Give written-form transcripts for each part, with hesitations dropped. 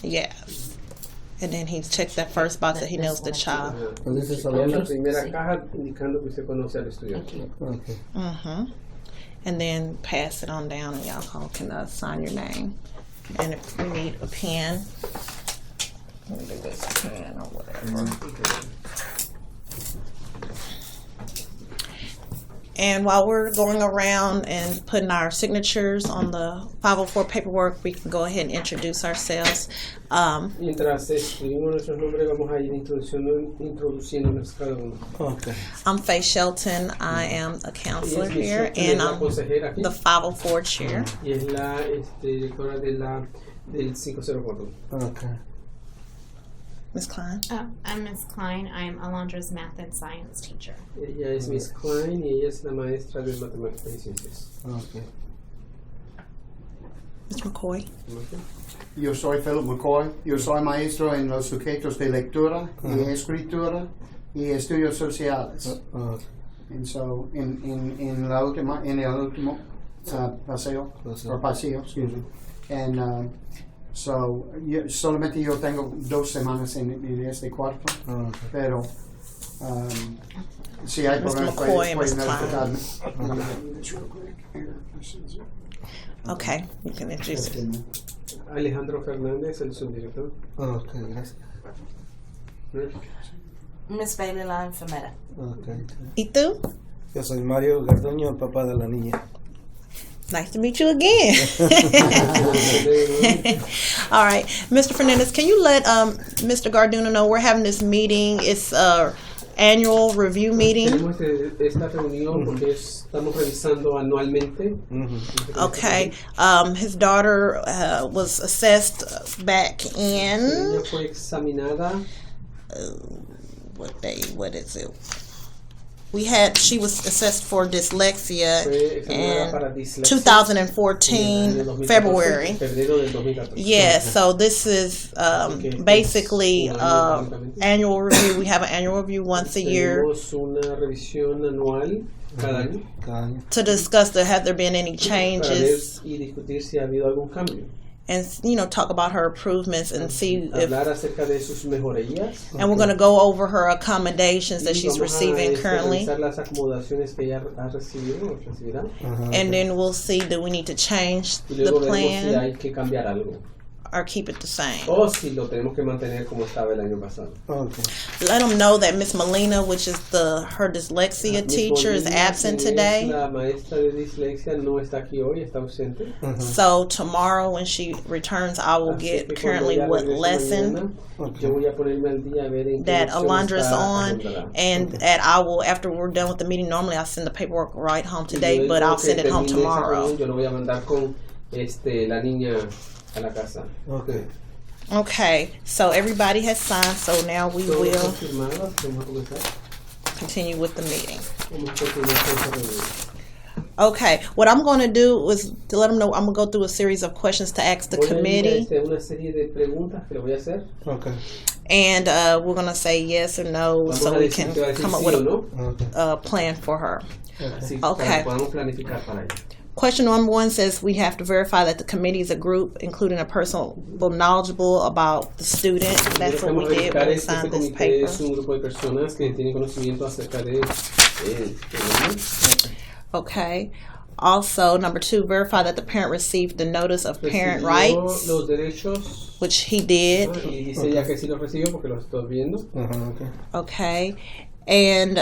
Yes. And then he checked that first box that he knows the child. This is En la primera caja indicando que usted conoce al estudiante. Okay. And then pass it on down, and y'all all can sign your name. And if we need a pen, let me do this pen or whatever. And while we're going around and putting our signatures on the 504 paperwork, we can go ahead and introduce ourselves. Mientras escribimos nuestros nombres, vamos a ir introduciéndonos cada uno. Okay. I'm Faye Shelton. I am a counselor here, and I'm the 504 chair. Y es la directora del 504. Okay. Ms. Klein. I'm Ms. Klein. I'm Alondra's math and science teacher. Ella es Miss Klein y ella es la maestra de matemáticas y ciencias. Okay. Mr. McCoy. Yo soy Philip McCoy. Yo soy maestro en los sujetos de lectura y escritura y estudios sociales. And so, en el último paseo, excuse me. And so, solamente yo tengo 2 semanas en este cuarto, pero si hay problemas, pueden notificarme. Okay, you can introduce it. Alejandro Fernández, el subdirector. Okay, gracias. Miss Bailey, la enfermera. Okay. ¿Y tú? Yo soy Mario Garduño, el papá de la niña. Nice to meet you again. All right, Mr. Fernandez, can you let Mr. Garduno know we're having this meeting? It's annual review meeting. Tenemos esta reunión porque estamos revisando anualmente. Okay, his daughter was assessed back in. Ella fue examinada. What is it? She was assessed for dyslexia in 2014, February. Yes, so this is basically annual review. We have an annual review once a year to discuss have there been any changes and talk about her improvements and see if, and we're going to go over her accommodations that she's receiving currently, and then we'll see do we need to change the plan or keep it the same. Si lo tenemos que mantener como estaba el año pasado. Okay. Let them know that Miss Molina, which is her dyslexia teacher, is absent today. La maestra de dislexia no está aquí hoy, está ausente. So tomorrow when she returns, I will get currently what lesson that Alondra's on, and that I will, after we're done with the meeting, normally I'll send the paperwork right home today, but I'll send it home tomorrow. Yo lo voy a mandar con la niña a la casa. Okay. Okay, so everybody has signed, so now we will continue with the meeting. Okay, what I'm going to do is to let them know I'm going to go through a series of questions to ask the committee. Okay. And we're going to say yes or no so we can come up with a plan for her. Okay. Question number 1 says we have to verify that the committee is a group, including a person knowledgeable about the student. That's what we did when we signed this paper. Okay. Also, number 2, verify that the parent received the notice of parent rights, which he did. Okay. And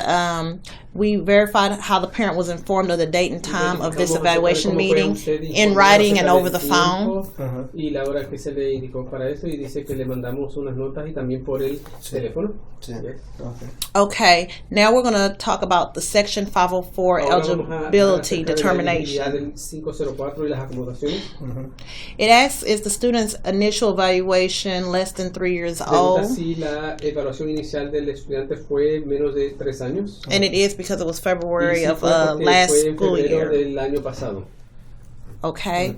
we verified how the parent was informed of the date and time of this evaluation meeting in writing and over the phone. Okay, now we're going to talk about the Section 504 eligibility determination. It asks, is the student's initial evaluation less than 3 years old? And it is because it was February of last school year. Okay.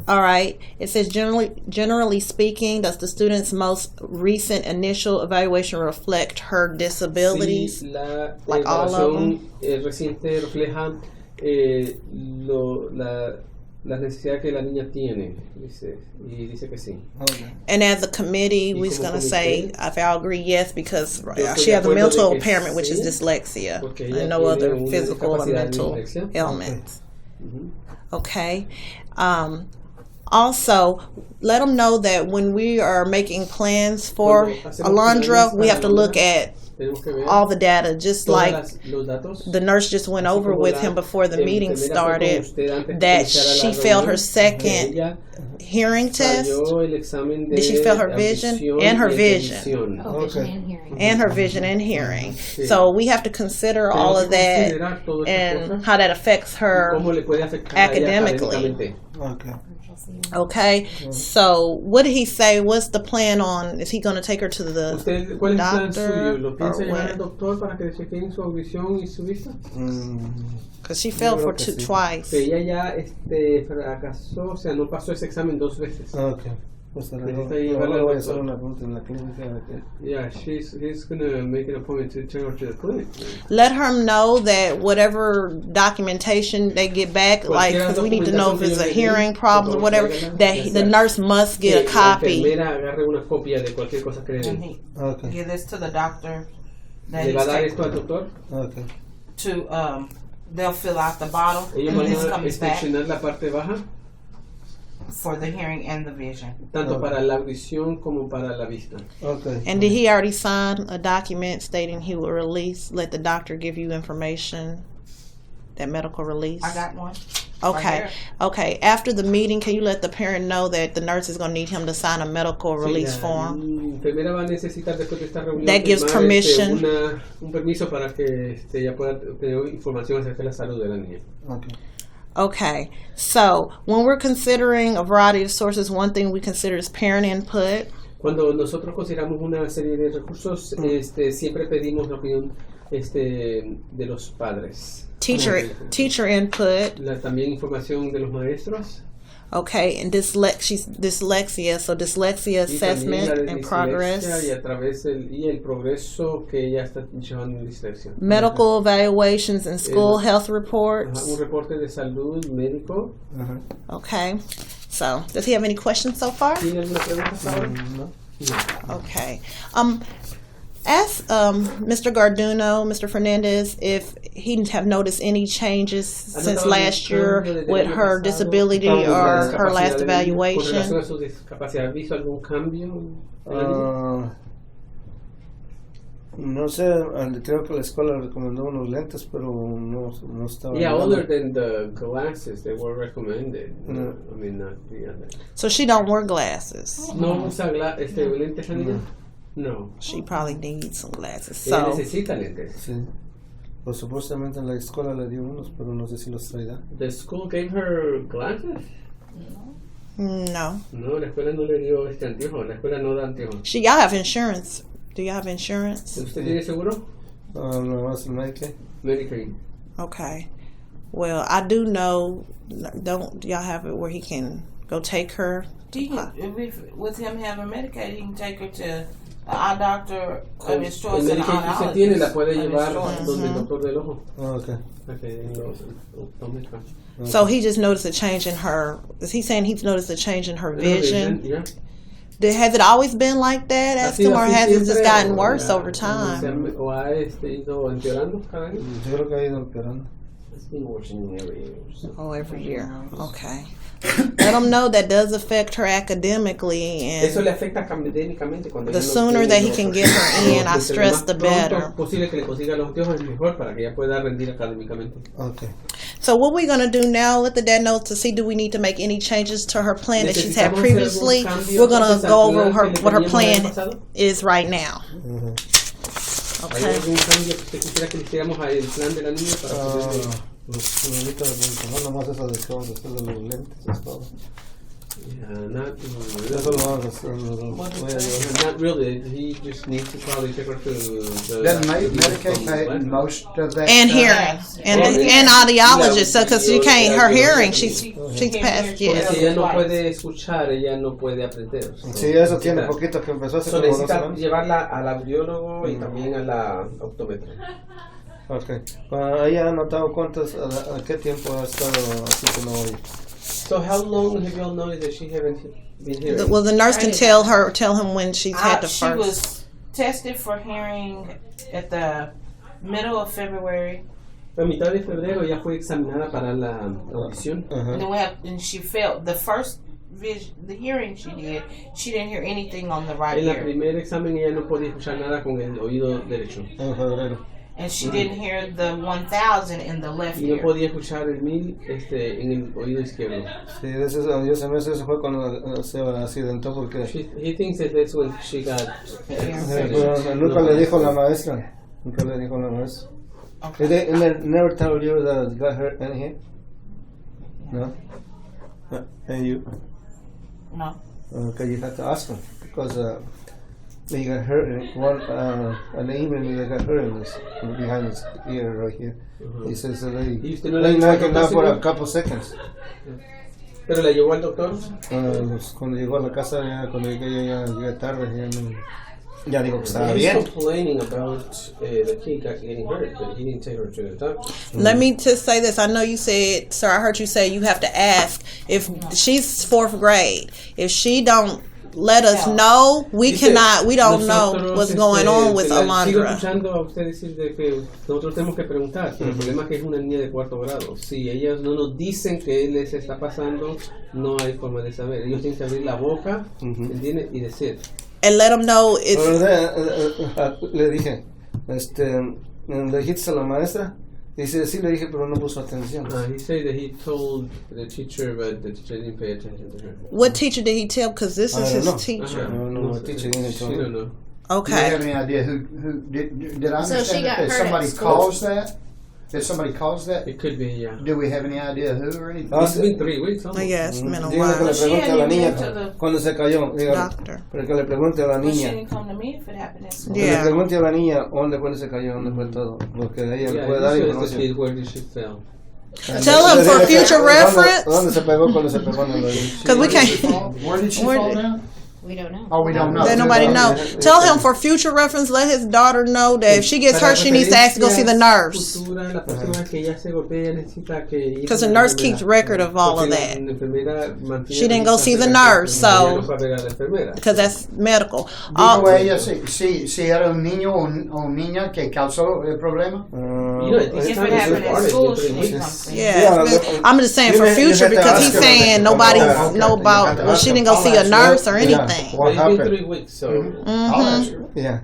All right. It says generally speaking, does the student's most recent initial evaluation reflect her disabilities? Like all of them? las necesidades que la niña tiene, dice que sí. Okay. And as a committee, we're going to say, if I agree, yes, because she has a mental impairment, which is dyslexia, and no other physical or mental ailments. Okay. Also, let them know that when we are making plans for Alondra, we have to look at all the data, just like the nurse just went over with him before the meeting started, that she failed her second hearing test. Did she fail her vision? And her vision. Oh, vision and hearing. And her vision and hearing. So we have to consider all of that and how that affects her academically. Okay. Okay, so what did he say? What's the plan on? Is he going to take her to the doctor? Because she failed for twice. Ella ya fracasó, o sea, no pasó ese examen 2 veces. Okay. Pues le voy a hacer una pregunta en la clínica. Yeah, he's gonna make an appointment to take her to the clinic. Let her know that whatever documentation they get back, like, because we need to know if it's a hearing problem or whatever, that the nurse must get a copy. Okay. Give this to the doctor. ¿Le va a dar esto al doctor? Okay. To they'll fill out the bottle Ellos and van this a comes back inspeccionar la parte baja, for the hearing and the vision. tanto para la audición como para la vista. Okay. And did he already sign a document stating he will release? Let the doctor give you information, that medical release. I got one. Okay. Right Okay. After the meeting, can you let the parent know that the nurse is going to need him to sign a medical release form? Enfermera va a necesitar después de esta reunión That gives firmar, permission. un permiso para que ella pueda tener información acerca de la salud de la niña. Okay. Okay. So when we're considering a variety of sources, one thing we consider is parent input. Cuando nosotros consideramos una serie de recursos, siempre pedimos la opinión de los padres. Teacher input. También información de los maestros. Okay, and dyslexia, so dyslexia assessment and progress. Y a través el progreso que ella está llevando en dislexia. Medical evaluations and school health reports. Un reporte de salud médico. Okay, so does he have any questions so far? ¿Tiene alguna pregunta para hoy? No. Okay. Ask Mr. Garduno, Mr. Fernandez, if he have noticed any changes since last year with her disability or her last evaluation. ¿Con relación a su discapacidad, visto algún cambio? No sé, creo que la escuela recomendó unos lentes, pero no estaba. Yeah, other than the glasses that were recommended. I mean, not the other. So she don't wear glasses. No usa lentes la niña. No. She probably needs some glasses. Ella So necesita lentes. Sí. Pues supuestamente en la escuela le dio unos, pero no sé si los traerá. The school gave her glasses? no. No, la escuela no le dio anteojos. La escuela no da anteojos. Y'all have insurance. Do you have insurance? ¿Usted tiene seguro? No, más Medicaid. Medicaid. Okay. Well, I do know. Don't y'all have it where he can go take her? With him having Medicaid, he can take her to eye doctor of his choice El and Medicaid que usted tiene la puede llevar donde el doctor del ojo. Okay. So he just noticed a change in her. Is he saying he's noticed a change in her vision? Yeah. Has it always been like that? Ask him, or has it just gotten worse over time? ¿O ha ido empeorando cada año? Yo creo que ha ido empeorando. It's been worsening every year. Oh, every year. Okay. Let them know that does affect her academically, and Eso le afecta académicamente cuando the sooner that he can get her in, I stress the better. Posible que le consiga los anteojos es mejor para que ella pueda rendir académicamente. Okay. So what we're going to do now, let the dad know to see do we need to make any changes to her plan that she's had previously. We're going to go over what her plan is right now. ¿Hay algún cambio que usted quisiera que le hiciéramos al plan de la niña para poder... No, nomás eso de que vamos a hacer de los lentes, es todo. Eso lo vamos a hacer. Not really. He just needs to probably take her to the... Then Medicaid paid most of that. And hearing. And audiologist, so because you can't, her hearing, she's past, Si ella no puede escuchar, ella no puede aprender. Sí, eso tiene poquito que empezó hace como 2 necesita semanas. llevarla al audiólogo y también a la optómetra. Okay. ¿Ella ha notado a qué tiempo ha estado así que no oye? So how long have you all noticed that she haven't been hearing? Well, the nurse can tell him when she's had the She first. was tested for hearing at the middle of February. A mitad de febrero ya fue examinada para la audición. And she failed the first the hearing she didn't hear anything on the right En la ear. primer examen ella no podía escuchar nada con el oído derecho. And she didn't hear the 1000 in the left Y no ear. podía escuchar el 1000 en el oído izquierdo. Sí, eso fue cuando se accidentó porque He thinks that that's when she got. nunca le dijo la maestra. Okay. They never told you that got hurt anything? No? And you? No. Okay, you have to ask them because they got hurt in an evening they got hurt in this, behind his ear right here. He says that they knocked it out for a couple seconds. ¿Pero la llevó al doctor? Cuando llegó a la casa, cuando llegué ya llegué tarde, ya dijo que estaba bien. He's complaining about the kid getting hurt, but he didn't take her to the doctor. Let me just say this. I know you said, sir, I heard you say you have to ask if she's 4th grade. If she don't let us know, we don't know what's going on with Sigo Alondra. escuchando a usted decir de que nosotros tenemos que preguntar, pero el problema es que es una niña de 4º grado. Si ellas no nos dicen qué les está pasando, no hay forma de saber. Ellos tienen que abrir la boca, ¿entiendes? Y decir. And let them know if... Le dije, ¿le dijiste a la maestra? Dice, sí, le dije, pero no puso atención. He said that he told the teacher, but the teacher didn't pay attention to her. What teacher did he tell? Because this is his teacher. No, teacher didn't tell She me. don't know. Do you have Okay. any idea who did I So she understand got that hurt somebody at school. caused that? Did somebody cause that? It could be, yeah. Do we have any idea who or anything? It's been 3 weeks. I guess, it's been a Dígale que le while. pregunte a la She niña hadn't been to cuando se cayó. Dígale, Doctor. pero que le pregunte a la Well, she niña. didn't come to me if it happened at school. Que le Yeah. pregunte a la niña dónde fue que se cayó, dónde fue todo. Porque ella le Yeah, puede dar this was the información. kid where she fell. Tell him for future reference. ¿Dónde se pegó cuando se pegó en el oído? Because we can't... Where did she Where fall did- down? We don't know. Oh, we don't know. Let nobody know. Tell him for future reference, let his daughter know that if she gets hurt, she needs to ask to go see the nurse. Futura, la próxima vez que ella se golpea, necesita que ir Because the a la nurse enfermera. keeps record of all of Porque that. la enfermera mantiene She didn't go see the registro nurse, de la so- ella no fue a ver a la enfermera. Because that's medical. Dijo ella si era un niño o niña que causó el problema. You know, at this If time, it it's happened at recorded school, in 3 she weeks. did something. Yeah, I'm just saying for future because he's saying nobody know about, well, she didn't go see a nurse or anything. But it's been happened? 3 weeks, so I'll ask her. Yeah.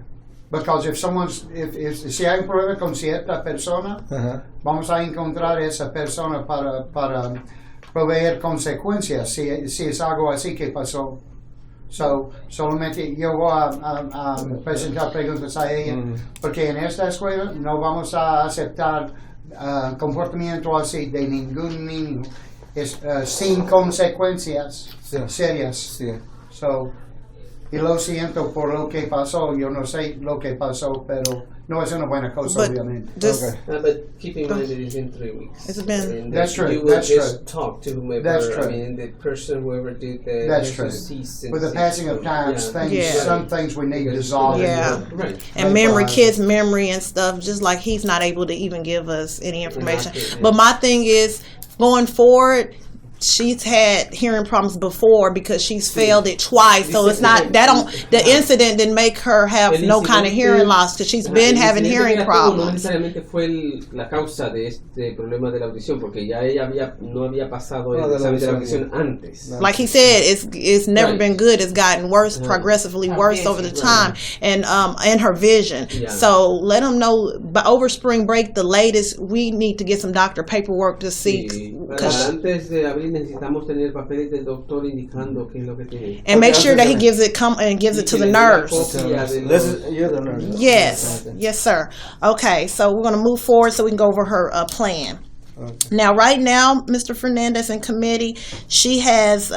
Because if si hay un problema con cierta persona, vamos a encontrar esa persona para proveer consecuencias si es algo así que pasó. Solamente yo voy a presentar preguntas a ella, porque en esta escuela no vamos a aceptar comportamiento así de ningún niño sin consecuencias serias. Sí. Y lo siento por lo que pasó, yo no sé lo que pasó, pero no es una buena cosa, But obviamente. this, but keep in mind that it's been 3 weeks. It's been- And That's that true, You will that's just true. talk to whomever. That's true. I mean, the person, whoever did that. That's has true. to cease and With the desist passing of from- time, Yeah. some things we need dissolved. Yeah. Right. and memory, kids' memory and stuff, just like he's not able to even give us any information. Exactly, yeah. But my thing is, going forward, she's had hearing problems before because she's failed it twice. So it's not, the incident didn't make her have no kind of hearing loss because she's been having hearing No problems. necesariamente fue la causa de este problema de la audición, porque ya ella no había pasado el No, de la examen de la audición, audición antes. No. Like he said, it's never Right. been good. It's gotten worse, progressively Her worse vision. over the time, and her vision. Yeah. So let them know by over spring break, the latest. We need to get some doctor paperwork to see, Y para 'cause- antes de abril necesitamos tener papeles del doctor indicando qué es lo que tiene. and make Okay, sure that he okay. gives it to the nurse. You're the nurse. Yes, yes, sir. Okay, so we're gonna move forward so we can go over her plan. Okay. Now, right now, Mr. Fernandez and committee, she has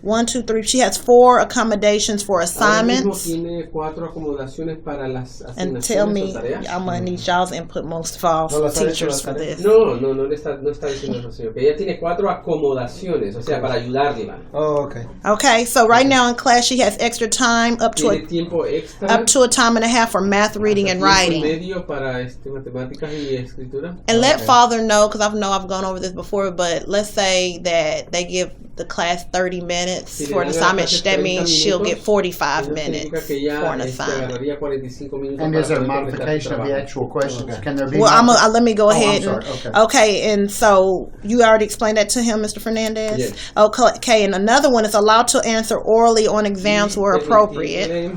1, 2, 3. She has 4 accommodations for Ahora mismo assignments. tiene 4 acomodaciones para las And tell asignaciones me, o tareas. I'm gonna need y'all's input most of all, No las ha hecho teachers las for tareas. this. No está diciendo eso, señor. Que ella tiene 4 acomodaciones, o sea, para ayudarla. Oh, okay. Okay, so right now in class, she has extra time up Tiene tiempo extra. to a time and a half for math, reading, and tiempo y writing. medio para matemáticas y escritura. And let Okay. father know, because I know I've gone over this before, but let's say that they give the class 30 minutes for an assignment. That means she'll get 45 minutes for an assignment. And is there a modification of the actual questions? Can there be? Well, let me go ahead. Okay, and so you already explained that to him, Mr. Fernandez? Yes. Okay, and another one is allowed to answer orally on exams where appropriate.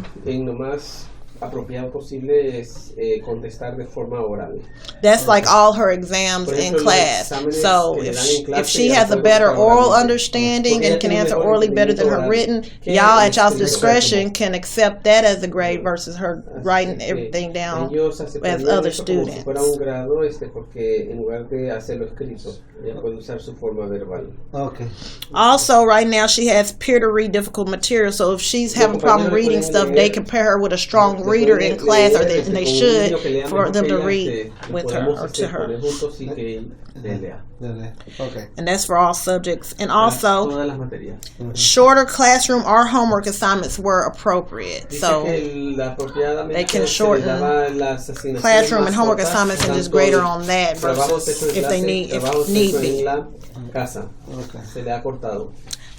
Apropiado posible es contestar de forma oral. That's like all her exams in class. So if she has a better oral understanding and can answer orally better than her written, y'all at y'all's discretion can accept that as a grade versus her writing everything down as other students. Okay. Also, right now she has peer-to-read difficult material. So if she's having a problem reading stuff, they compare her with a strong reader in class, or they should, for them to read with her or to her. Okay. And that's for all subjects. And also, shorter classroom or homework assignments were appropriate. So they can shorten classroom and homework assignments and just grade her on that versus if need be.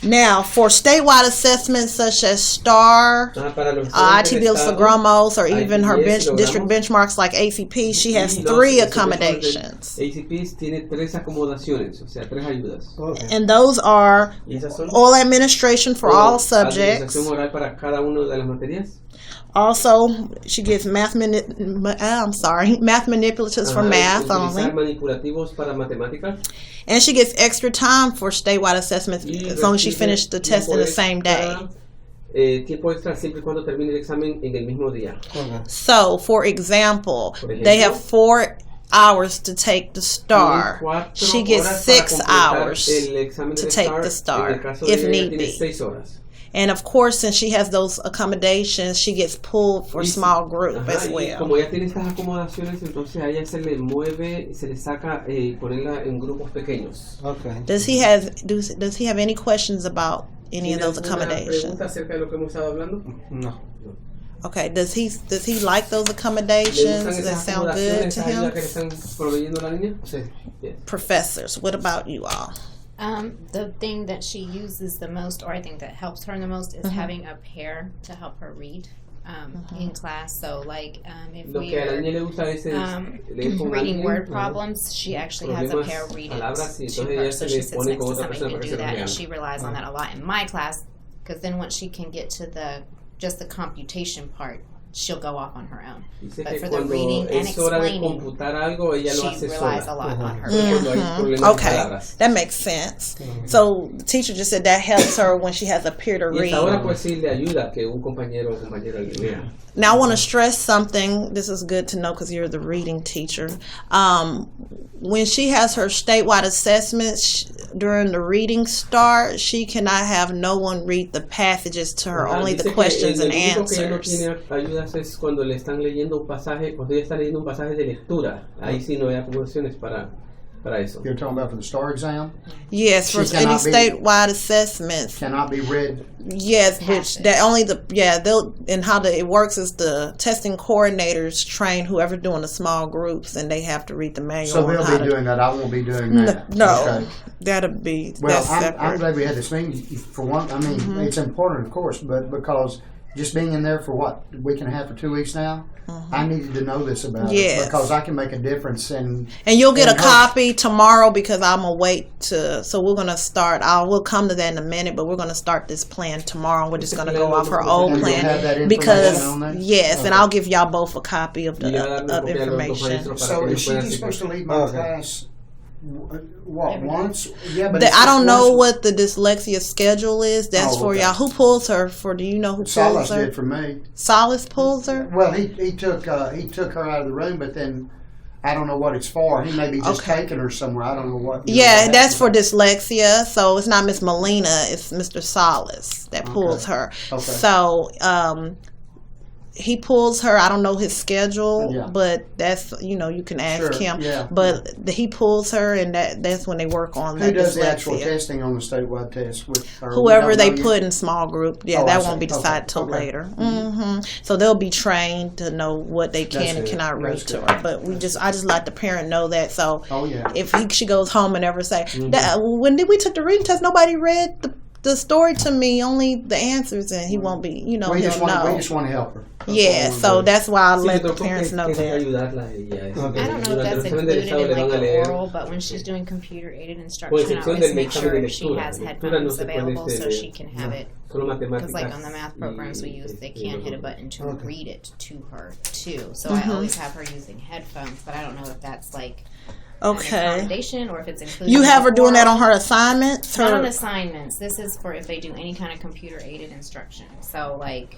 Now, for statewide assessments such as STAR, ITBs Logramos, or even her district benchmarks like ACP, she has 3 accommodations. ACPs tiene 3 acomodaciones, o sea, 3 ayudas. And those are oral administration for all subjects. Oral para cada una de las materias. Also, she gets math manipulatives for math only. Manipulativos para matemáticas. And she gets extra time for statewide assessments as long as she finished the test in the same day. Tiempo extra siempre y cuando termine el examen en el mismo día. So, for example, they have 4 hours to take the STAR. She gets 6 hours to take the STAR if need be. And of course, since she has those accommodations, she gets pulled for small group as well. Como ella tiene estas acomodaciones, entonces a ella se le mueve, se le saca ponerla en grupos pequeños. Okay. Does he have any questions about any of those accommodations? ¿Pregunta acerca de lo que hemos estado hablando? No. Okay. Does he like those accommodations? Does that sound good to him? Que le están proveyendo la niña? Sí. Yes. Professors, what about you all? The thing that she uses the most, or I think that helps her the most, is having a pair to help her read in class. So, like, if we are reading word problems, she actually has a pair read it to her. So she sits next to somebody who can do that, and she relies on that a lot in my class, because then once she can get to the computation part, she'll go off on her own. But for the reading and explaining, she relies a lot on her. Okay, that makes sense. So the teacher just said that helps her when she has a peer to read. Now I want to stress something. This is good to know because you're the reading teacher. When she has her statewide assessments during the reading start, she cannot have no one read the passages to her, only the questions and answers. Es cuando le están leyendo un pasaje, cuando ella está leyendo un pasaje de lectura, ahí sí no hay acomodaciones para eso. You're talking about for the STAR exam? Yes, for any statewide assessments. Cannot be read. Yes, which that only and how it works is the testing coordinators train whoever doing the small groups, and they have to read the manual. So they'll be doing that. I won't be doing that. No, okay. That'll be. Well, I'm glad we had this meeting. For one, I mean, it's important, of course, but because just being in there for what, a week and a half or 2 weeks now, I needed to know this about it because I can make a difference. And you'll get a copy tomorrow because I'm gonna wait so we're gonna start. We'll come to that in a minute, but we're gonna start this plan tomorrow. We're just gonna go off her old plan because and I'll give y'all both a copy of the information. So is she just supposed to leave my class? What, once? Yeah, but I don't know what the dyslexia schedule is. That's for y'all. Who pulls her? Do you know who pulls her? Solace did for me. Solace pulls her? Well, he took her out of the room, but then I don't know what it's for. He may be just taking her somewhere. I don't know what. That's for dyslexia. So it's not Miss Molina. It's Mr. Solace that pulls her. Okay. So he pulls her. I don't know his schedule, but that's, you can ask him. Yeah. But he pulls her, and that's when they work on that. Who does the actual testing on the statewide test? Whoever they put in small group. Yeah, that won't be decided till later. Mm-hmm. So they'll be trained to know what they can and cannot read to her. But I just let the parent know that. So if she goes home and ever say, when we took the reading test, nobody read the story to me, only the answers, and he won't be, we just want to help her. Yeah, so that's why I let the parents know that. I don't know if that's included in like the oral, but when she's doing computer aided instruction, I always make sure she has headphones available so she can have it. Because like on the math programs we use, they can hit a button to read it to her too. So I always have her using headphones, but I don't know if that's like an accommodation or if it's included. You have her doing that on her assignments? Not on assignments. This is for if they do any kind of computer aided instruction. So like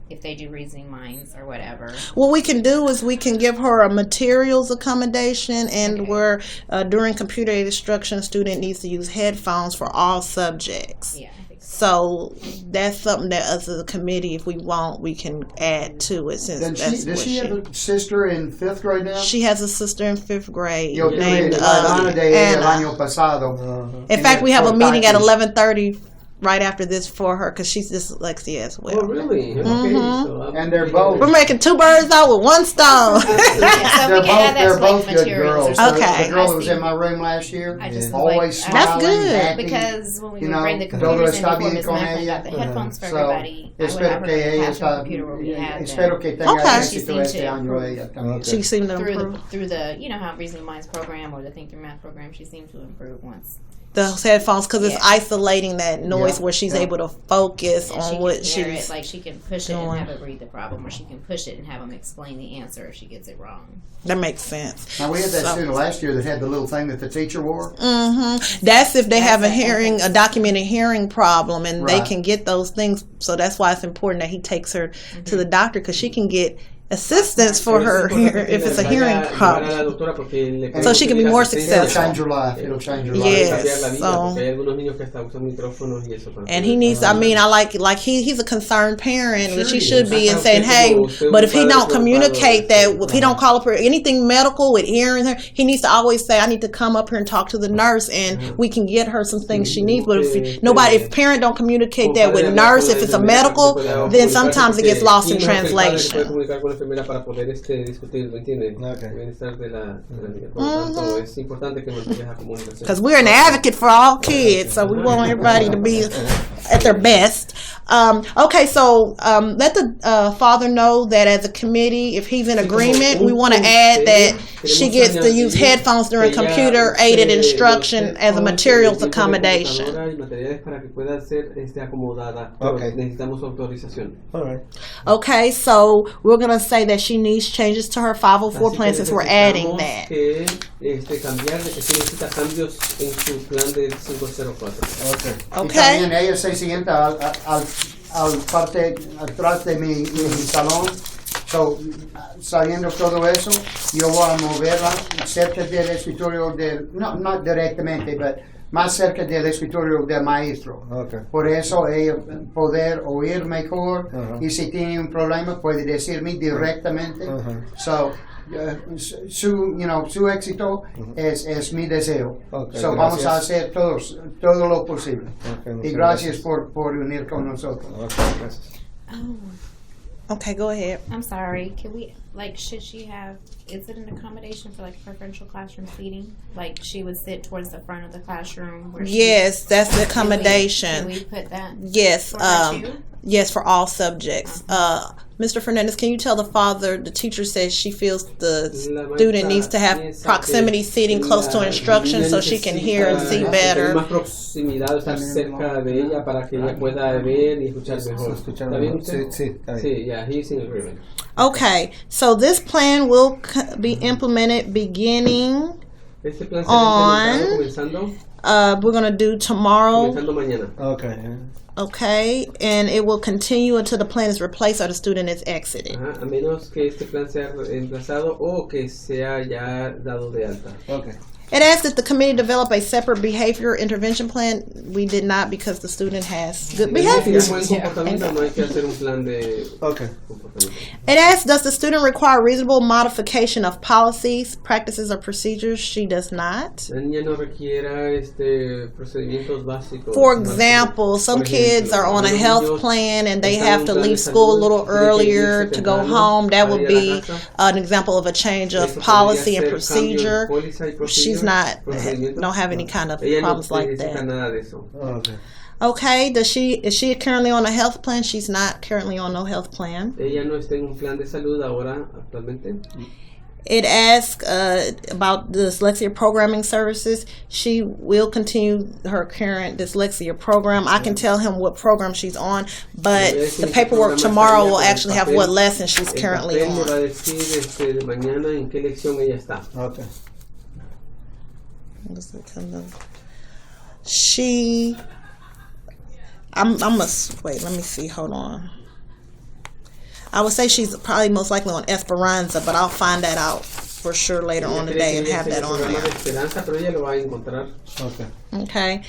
if they do reasoning minds or whatever. What we can do is we can give her a materials accommodation, and where during computer aided instruction, a student needs to use headphones for all subjects. Yeah. So that's something that us as a committee, if we want, we can add to it. Does she have a sister in 5th grade now? She has a sister in 5th grade named Anna. In fact, we have a meeting at 11:30 right after this for her because she's dyslexia as well. Oh, really? So and they're both. We're making 2 birds out with 1 stone. They're both good girls. Okay. The girl who was in my room last year, always smiling. That's good. Happy, because when we would bring the computers in before Ms. Mack got the headphones for everybody, I would have her pass the computer where we had them. She seemed to improve. Through the, how Reasoning Minds program or the Think Through Math program, she seemed to improve once. The headphones, because it's isolating that noise where she's able to focus on what she's like she can push it and have it read the problem, or she can push it and have them explain the answer if she gets it wrong. That makes sense. Now we had that student last year that had the little thing that the teacher wore. That's if they have a documented hearing problem, and they can get those things. So that's why it's important that he takes her to the doctor, because she can get assistance for her if it's a hearing problem, so she can be more successful. It'll change your life. Yes. And he needs. I like he's a concerned parent, which he should be, and saying, hey, but if he don't communicate that, if he don't call up for anything medical with hearing, he needs to always say, I need to come up here and talk to the nurse, and we can get her some things she needs. But if parent don't communicate that with nurse, if it's a medical, then sometimes it gets lost in translation. Para poder discutirlo, ¿entiendes? Bienestar de la niña. Por lo tanto, es importante que mantengas la comunicación. Because we're an advocate for all kids, so we want everybody to be at their best. Okay, so let the father know that as a committee, if he's in agreement, we want to add that she gets to use headphones during computer aided instruction as a materials accommodation. Okay, so we're going to say that she needs changes to her 504 plan since we're adding that. Okay. Y también ella se sienta atrás de mi salón. So, sabiendo todo eso, yo voy a moverla cerca del escritorio no directamente, pero más cerca del escritorio del maestro. Por eso ella poder oír mejor, y si tiene un problema puede decirme directamente. So, su éxito es mi deseo. So vamos a hacer todo lo posible. Y gracias por unir con nosotros. Okay, go ahead. I'm sorry. Can we, should she have, is it an accommodation for preferential classroom seating? Like she would sit towards the front of the classroom? Yes, that's the accommodation. Can we put that? Yes. Yes, for all subjects. Mr. Fernandez, can you tell the father, the teacher says she feels the student needs to have proximity seating close to instruction so she can hear and see better. Más proximidad, estar cerca de ella para que ella pueda ver y escuchar mejor. ¿Está bien usted? Sí, yeah, he's in agreement. Okay, so this plan will be implemented beginning on, we're going to do tomorrow. Okay, and it will continue until the plan is replaced or the student is exited. A menos que este plan sea reemplazado o que sea ya dado de alta. It asked that the committee develop a separate behavior intervention plan. We did not because the student has good behavior. Okay. It asked, does the student require reasonable modification of policies, practices, or procedures? She does not. For example, some kids are on a health plan and they have to leave school a little earlier to go home. That would be an example of a change of policy and procedure. She's don't have any kind of problems like that. Okay, is she currently on a health plan? She's not currently on no health plan. It asks about the dyslexia programming services. She will continue her current dyslexia program. I can tell him what program she's on, but the paperwork tomorrow will actually have what lesson she's currently on. Okay. Wait, let me see, hold on. I would say she's probably most likely on Esperanza, but I'll find that out for sure later on today and have that on there. Okay.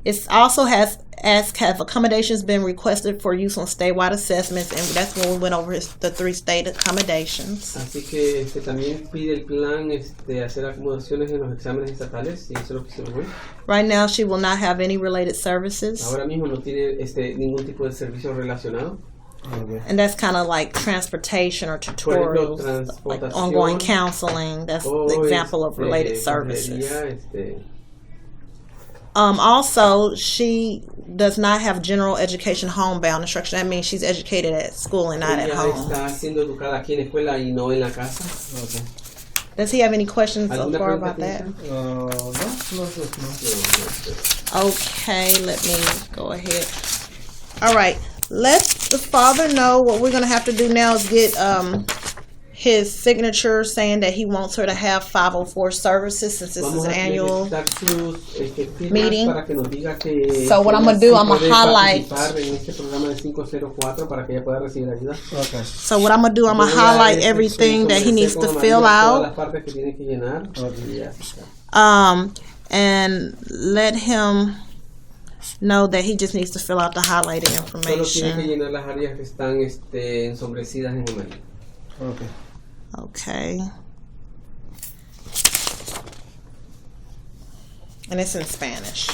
It also has asked, have accommodations been requested for use on statewide assessments, and that's when we went over the 3 state accommodations. Así que también pide el plan hacer acomodaciones en los exámenes estatales, y eso es lo que hicimos hoy. Right now she will not have any related services. Ahora mismo no tiene ningún tipo de servicio relacionado. Okay. And that's kind of like transportation or tutorials, like ongoing counseling. That's the example of related services. Also, she does not have general education homebound instruction. That means she's educated at school and not at home. Está siendo educada aquí en la escuela y no en la casa. Okay. Does he have any questions so far about that? No. Okay, let me go ahead. All right. Let the father know. What we're going to have to do now is get his signature saying that he wants her to have 504 services since this is an annual meeting. So what I'm going to do, I'm going to highlight. Okay. So what I'm going to do, I'm going to highlight everything that he needs to fill out. And let him know that he just needs to fill out the highlighted information. Okay. And it's in Spanish.